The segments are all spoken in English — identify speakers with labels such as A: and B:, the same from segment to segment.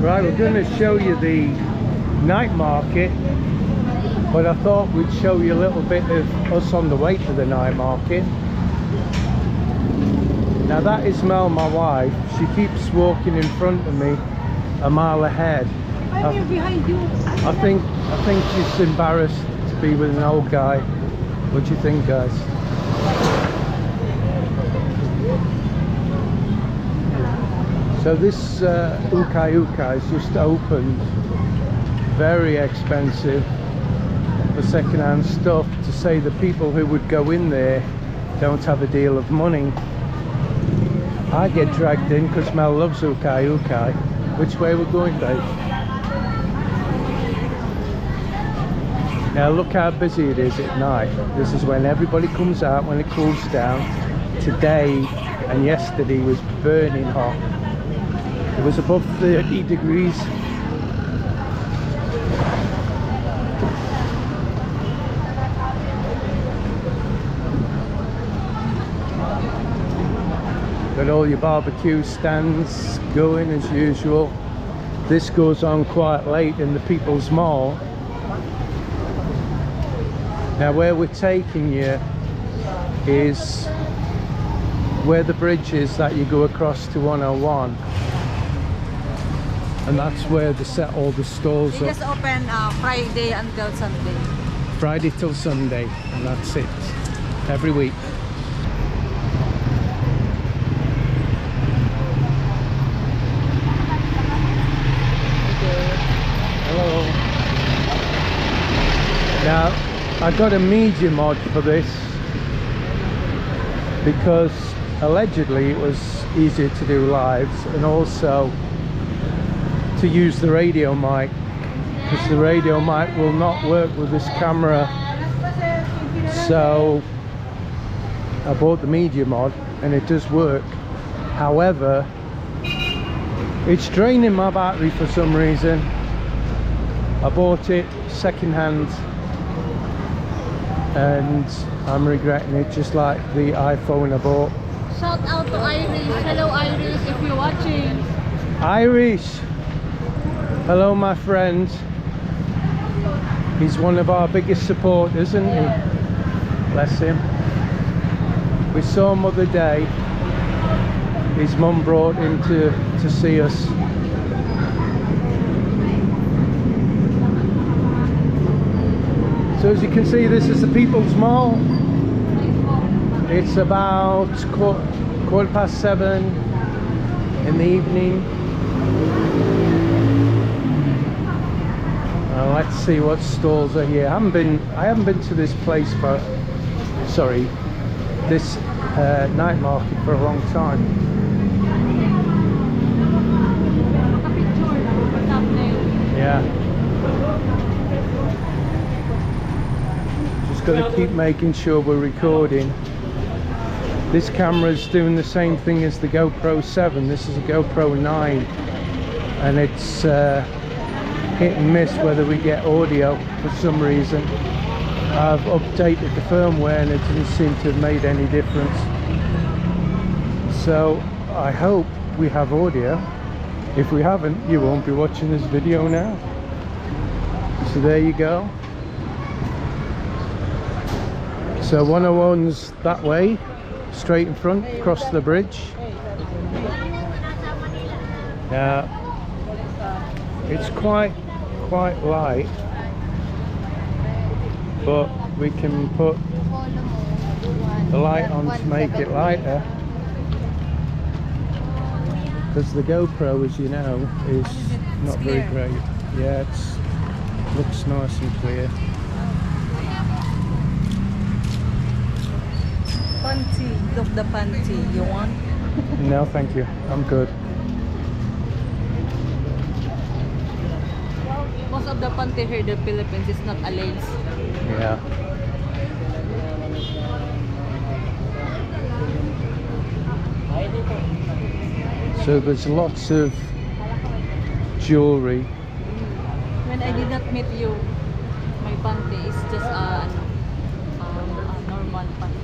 A: Right, we're going to show you the night market, but I thought we'd show you a little bit of us on the way to the night market. Now that is Mel, my wife. She keeps walking in front of me a mile ahead.
B: I'm here behind you.
A: I think she's embarrassed to be with an old guy. What do you think, guys? So this Ukay is just opened. Very expensive for second-hand stuff, to say the people who would go in there don't have a deal of money. I get dragged in because Mel loves Ukay. Which way we're going, babe? Now look how busy it is at night. This is when everybody comes out, when it cools down. Today and yesterday was burning hot. It was above 30 degrees. Got all your barbecue stands going as usual. This goes on quite late in the People's Mall. Now where we're taking you is where the bridge is that you go across to 101. And that's where they set all the stalls
B: They
A: up.
B: just open Friday until Sunday.
A: Friday till Sunday, and that's it. Every week. Hello. Now, I got a media mod for this because allegedly it was easier to do lives, and also to use the radio mic, because the radio mic will not work with this camera. So I bought the media mod and it does work. However, it's draining my battery for some reason. I bought it second hand and I'm regretting it, just like the iPhone I bought.
B: Shout out to Irish. Hello Irish, if you're watching.
A: Irish! Hello my friend. He's one of our biggest supporters, isn't he? Bless him. We saw him the other day. His mum brought him to see us. So as you can see, this is the People's Mall. It's about quarter past 7 in the evening. Let's see what stalls are here. I haven't been to this place for, sorry, this night market for a long time. Yeah. Just got to keep making sure we're recording. This camera's doing the same thing as the GoPro 7. This is a GoPro 9, and it's hit and miss whether we get audio for some reason. I've updated the firmware and it doesn't seem to have made any difference. So I hope we have audio. If we haven't, you won't be watching this video now. So there you go. So 101's that way, straight in front, across the bridge. Now it's quite light, but we can put the light on to make it lighter, because the GoPro, as you know, is not very great. Yeah, it looks nice and clear.
B: Panty, look the panty. You want?
A: No, thank you. I'm good.
B: Most of the panty here in the Philippines is not a lace.
A: Yeah. So there's lots of jewelry.
B: When I did not meet you, my panty is just a normal panty.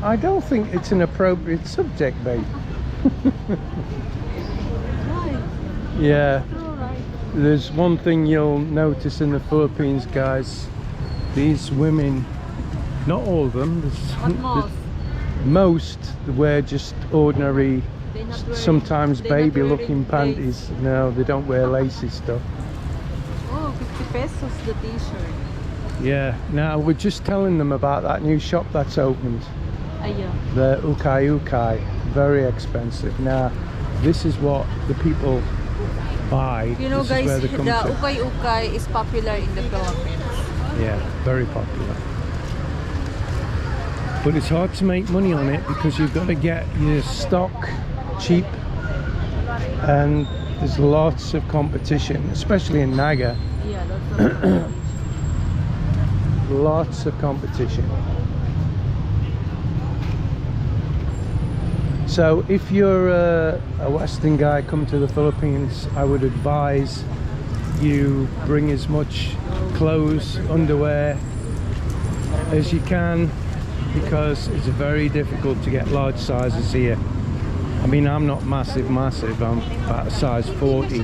A: I don't think it's an appropriate subject, babe. Yeah.
B: Alright.
A: There's one thing you'll notice in the Philippines, guys. These women, not all of them,
B: But most.
A: most wear just ordinary,
B: They're not wearing-
A: sometimes
B: they're not
A: baby looking
B: wearing
A: panties. No, they don't wear lacy stuff.
B: Oh, 50 pesos the t-shirt.
A: Yeah, now we're just telling them about that new shop that's opened,
B: Ayun.
A: the ukay. Very expensive. Now, this is what the people buy.
B: You know,
A: This is
B: guys,
A: where
B: the
A: they come to.
B: ukay is popular in the Philippines.
A: Yeah, very popular. But it's hard to make money on it because you've got to get your stock cheap, and there's lots of competition, especially in Naga.
B: Yeah, that's what
A: Lots of competition. So if you're a Western guy come to the Philippines, I would advise you bring as much clothes, underwear as you can, because it's very difficult to get large sizes here. I mean, I'm not massive, I'm about a size 40,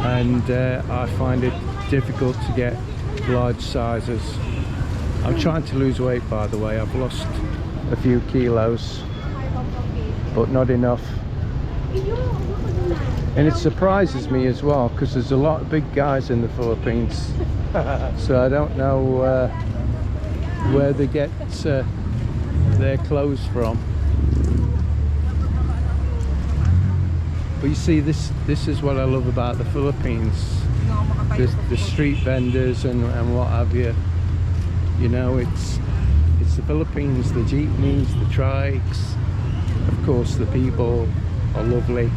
A: and I find it difficult to get large sizes. I'm trying to lose weight, by the way. I've lost a few kilos, but not enough. And it surprises me as well, because there's a lot of big guys in the Philippines. So I don't know where they get their clothes from. But you see, this is what I love about the Philippines. The street vendors and what have you. You know, it's the Philippines, the jeepneys, the trikes. Of course, the people are lovely.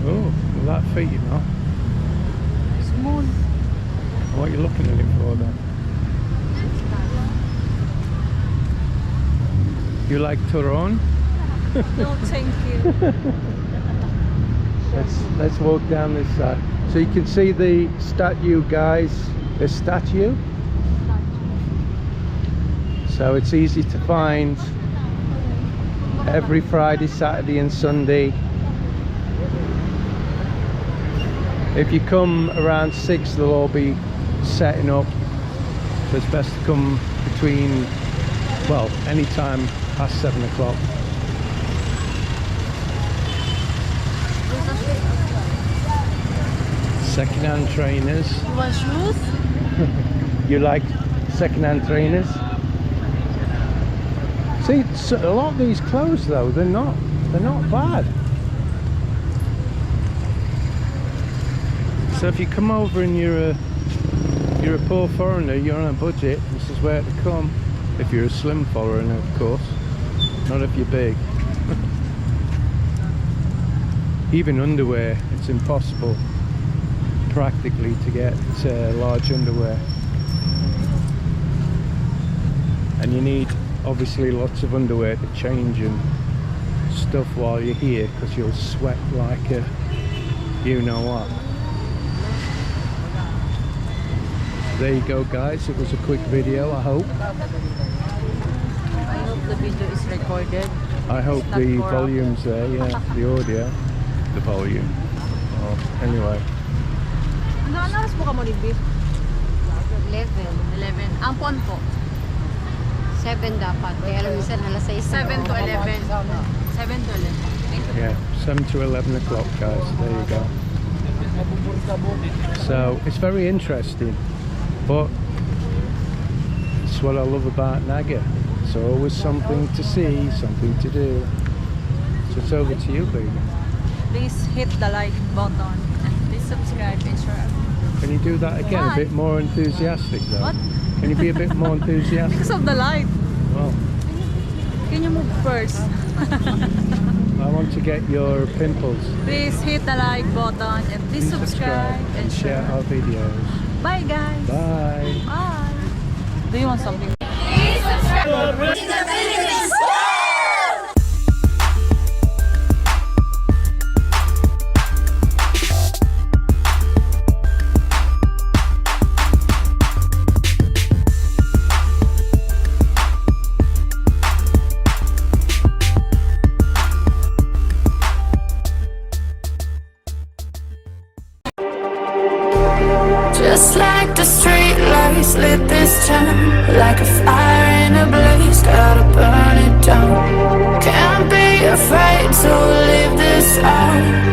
A: Oh, well, that feet, you know.
B: Small.
A: What are you looking at it for then? You like Turon?
B: No, thank you.
A: Let's walk down this side. So you can see the statue, guys. The statue. So it's easy to find every Friday, Saturday and Sunday. If you come around 6, they'll all be setting up. So it's best to come between, well, any time past 7 o'clock. Second-hand trainers.
B: You want shoes?
A: You like second-hand trainers? See, a lot of these clothes though, they're not bad. So if you come over and you're a poor foreigner, you're on a budget, this is where to come. If you're a slim foreigner, of course, not if you're big. Even underwear, it's impossible practically to get large underwear, and you need obviously lots of underwear to change and stuff while you're here, because you'll sweat like a you know what. There you go, guys, it was a quick video. I hope
B: The video is recorded.
A: I hope
B: It's not
A: the
B: for-
A: volume's there, yeah, the audio, the volume. Oh, anyway,
B: Ano oras po ka mo ni Brit? 11. Ang pon po?
C: 7 dapat. Kaya alam minsan alas 6.
B: 7 to 11. 7 to 11.
A: yeah, 7 to 11 o'clock, guys. There you go. So it's very interesting, but it's what I love about Naga. It's always something to see, something to do. So it's over to you, baby.
B: Please hit the like button and please subscribe and share.
A: Can you do that again? A
B: Why?
A: bit more enthusiastic, though.
B: What?
A: Can you be a bit more enthusiastic?
B: Because of the light.
A: Well,
B: Can you move first?
A: I want to get your pimples.
B: Please hit the like button and please subscribe and
A: share
B: share.
A: our videos.
B: Bye guys.
A: Bye.
B: Bye. Do you want something?
D: Just like the street lights lit this town, like a fire in a blaze, gotta burn it down. Can't be afraid to leave this out.